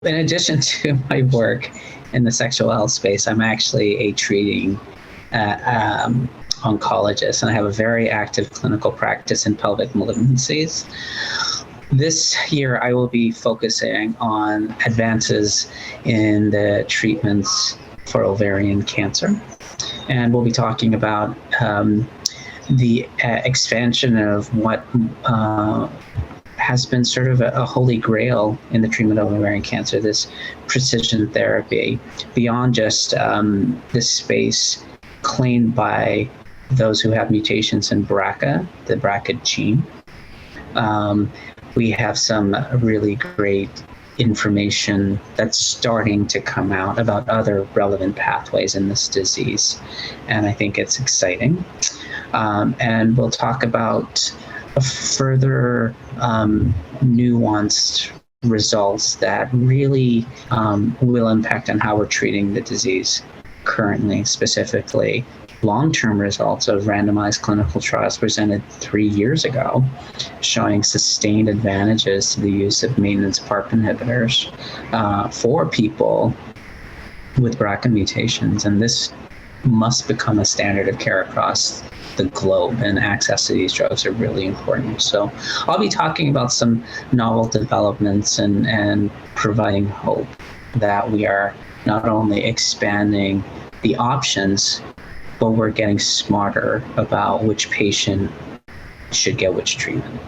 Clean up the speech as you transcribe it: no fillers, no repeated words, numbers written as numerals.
In addition to my work in the sexual health space, I'm actually a treating oncologist, and I have a very active clinical practice in pelvic malignancies. This year, I will be focusing on advances in the treatments for ovarian cancer, and we'll be talking about the expansion of what has been sort of a holy grail in the treatment of ovarian cancer, this precision therapy, beyond just this space claimed by those who have mutations in BRCA, the BRCA gene. We have some really great information that's starting to come out about other relevant pathways in this disease, and I think it's exciting. And we'll talk about further nuanced results that really will impact on how we're treating the disease currently, specifically long-term results of randomized clinical trials presented 3 years ago, showing sustained advantages to the use of maintenance PARP inhibitors for people with BRCA mutations. And this must become a standard of care across the globe, and access to these drugs are really important. So I'll be talking about some novel developments and providing hope that we are not only expanding the options, but we're getting smarter about which patient should get which treatment.